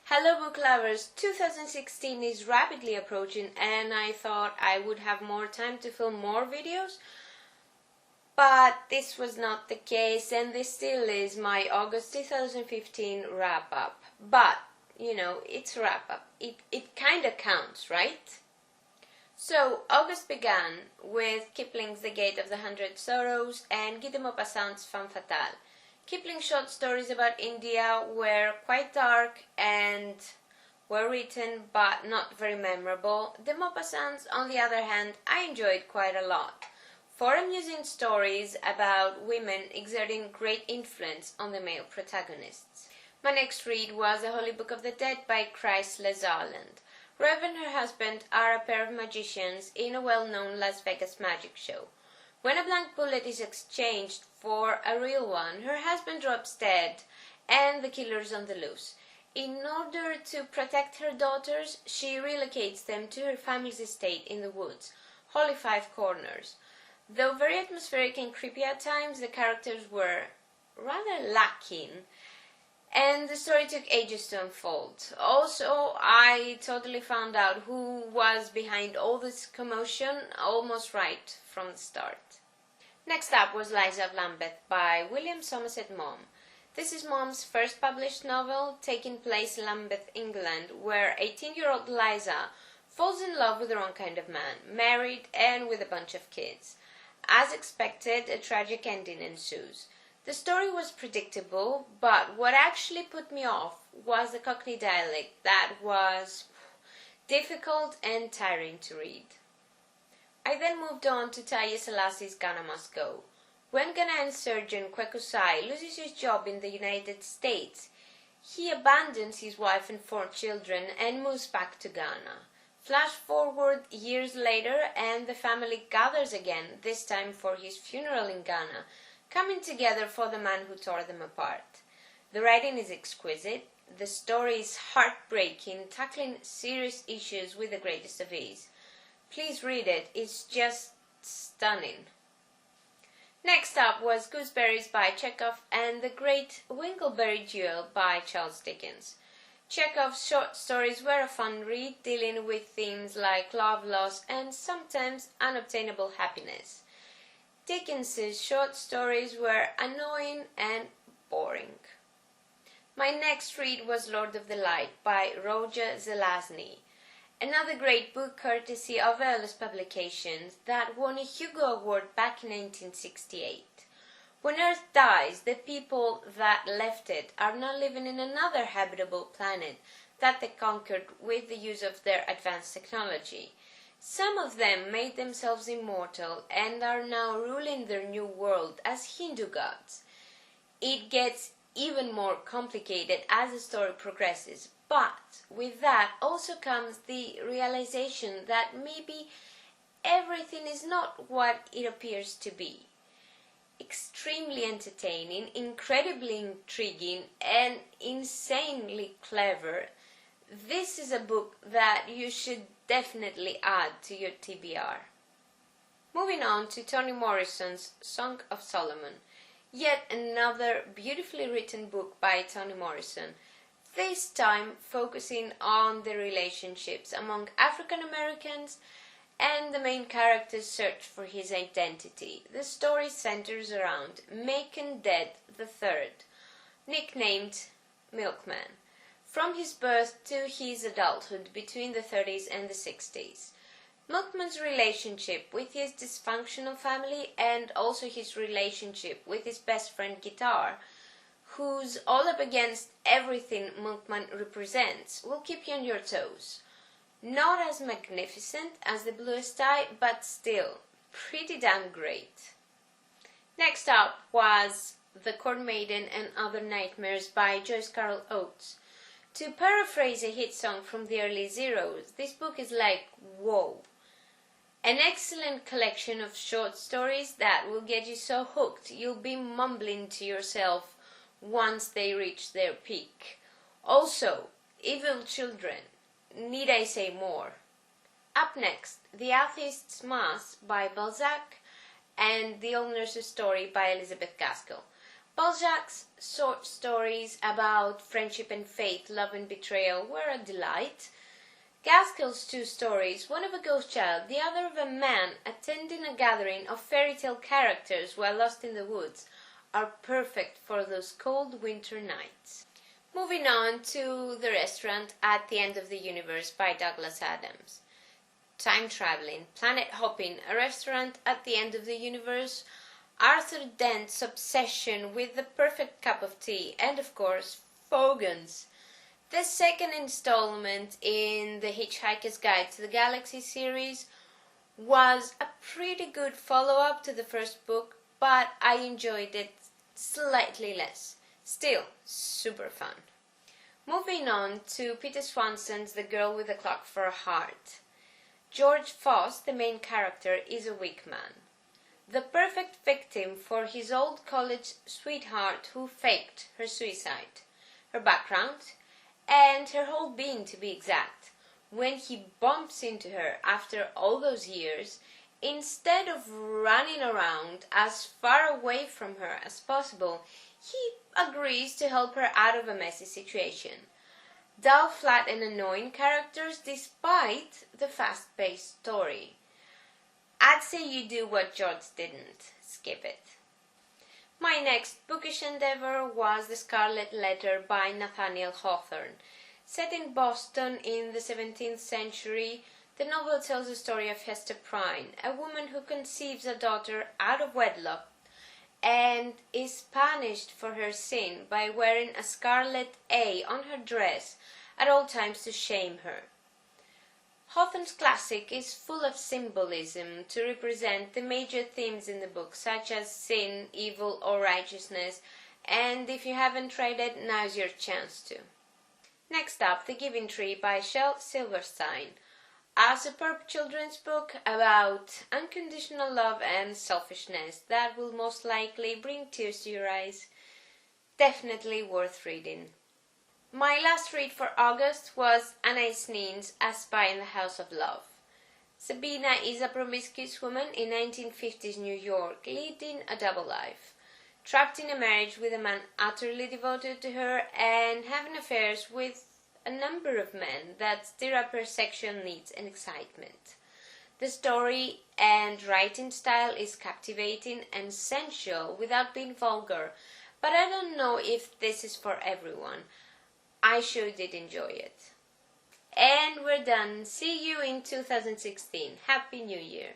Hello book lovers, 2016 is rapidly approaching and I thought I would have more time to film more videos, but this was not the case and this still is my August 2015 wrap up. But, it's a wrap up. It kinda counts, right? So, August began with Kipling's The Gate of the Hundred Sorrows and Guy de Maupassant's Femme Fatale. Kipling's short stories about India were quite dark and were written but not very memorable. De Maupassant's, on the other hand, I enjoyed quite a lot. Four amusing stories about women exerting great influence on the male protagonists. My next read was A Holy Book of the Dead by Chrysler, Szarlan. Rev and her husband are a pair of magicians in a well-known Las Vegas magic show. When a blank bullet is exchanged for a real one, her husband drops dead and the killer's on the loose. In order to protect her daughters, she relocates them to her family's estate in the woods, Hawley Five Corners. Though very atmospheric and creepy at times, the characters were rather lacking and the story took ages to unfold. Also, I totally found out who was behind all this commotion almost right from the start. Next up was Liza of Lambeth by William Somerset Maugham. This is Maugham's first published novel, taking place in Lambeth, England, where 18-year-old Liza falls in love with the wrong kind of man, married and with a bunch of kids. As expected, a tragic ending ensues. The story was predictable, but what actually put me off was the Cockney dialect that was difficult and tiring to read. I then moved on to Taiye Selasi's Ghana Must Go. When Ghanaian surgeon Kweku Sai loses his job in the United States, he abandons his wife and 4 children and moves back to Ghana. Flash forward years later and the family gathers again, this time for his funeral in Ghana, coming together for the man who tore them apart. The writing is exquisite, the story is heartbreaking, tackling serious issues with the greatest of ease. Please read it, it's just stunning. Next up was Gooseberries by Chekhov and The Great Winglebury Duel by Charles Dickens. Chekhov's short stories were a fun read, dealing with themes like love, loss, and sometimes unobtainable happiness. Dickens's short stories were annoying and boring. My next read was Lord of the Light by Roger Zelazny. Another great book courtesy of Oates Publications that won a Hugo Award back in 1968. When Earth dies, the people that left it are now living in another habitable planet that they conquered with the use of their advanced technology. Some of them made themselves immortal and are now ruling their new world as Hindu gods. It gets even more complicated as the story progresses, but with that also comes the realization that maybe everything is not what it appears to be. Extremely entertaining, incredibly intriguing, and insanely clever, this is a book that you should definitely add to your TBR. Moving on to Toni Morrison's Song of Solomon. Yet another beautifully written book by Toni Morrison, this time focusing on the relationships among African Americans and the main character's search for his identity. The story centers around Macon Dead III, nicknamed Milkman, from his birth to his adulthood between the 30s and the 60s. Milkman's relationship with his dysfunctional family and also his relationship with his best friend Guitar, who's all up against everything Milkman represents, will keep you on your toes. Not as magnificent as The Bluest Eye, but still pretty damn great. Next up was The Corn Maiden and Other Nightmares by Joyce Carol Oates. To paraphrase a hit song from the early zeros, this book is like, whoa. An excellent collection of short stories that will get you so hooked you'll be mumbling to yourself once they reach their peak. Also, evil children. Need I say more? Up next, The Atheist's Mass by Balzac and The Old Nurse's Story by Elizabeth Gaskell. Balzac's short stories about friendship and faith, love and betrayal were a delight. Gaskell's two stories, one of a ghost child, the other of a man attending a gathering of fairy tale characters while lost in the woods, are perfect for those cold winter nights. Moving on to The Restaurant at the End of the Universe by Douglas Adams. Time traveling, planet hopping, a restaurant at the end of the universe, Arthur Dent's obsession with the perfect cup of tea, and of course, Foggins. The second installment in the Hitchhiker's Guide to the Galaxy series was a pretty good follow-up to the first book, but I enjoyed it slightly less. Still, super fun. Moving on to Peter Swanson's The Girl with a Clock for a Heart. George Foss, the main character, is a weak man. The perfect victim for his old college sweetheart who faked her suicide. Her background, and her whole being to be exact. When he bumps into her after all those years, instead of running around as far away from her as possible, he agrees to help her out of a messy situation. Dull, flat and annoying characters despite the fast-paced story. I'd say you do what George didn't. Skip it. My next bookish endeavour was The Scarlet Letter by Nathaniel Hawthorne. Set in Boston in the 17th century, the novel tells the story of Hester Prynne, a woman who conceives a daughter out of wedlock and is punished for her sin by wearing a scarlet A on her dress at all times to shame her. Hawthorne's classic is full of symbolism to represent the major themes in the book, such as sin, evil or righteousness, and if you haven't read it, now's your chance to. Next up, The Giving Tree by Shel Silverstein, a superb children's book about unconditional love and selfishness that will most likely bring tears to your eyes. Definitely worth reading. My last read for August was Anais Nin's A Spy in the House of Love. Sabina is a promiscuous woman in 1950s New York, leading a double life, trapped in a marriage with a man utterly devoted to her and having affairs with a number of men that stir up her sexual needs and excitement. The story and writing style is captivating and sensual without being vulgar, but I don't know if this is for everyone. I sure did enjoy it. And we're done. See you in 2016. Happy New Year.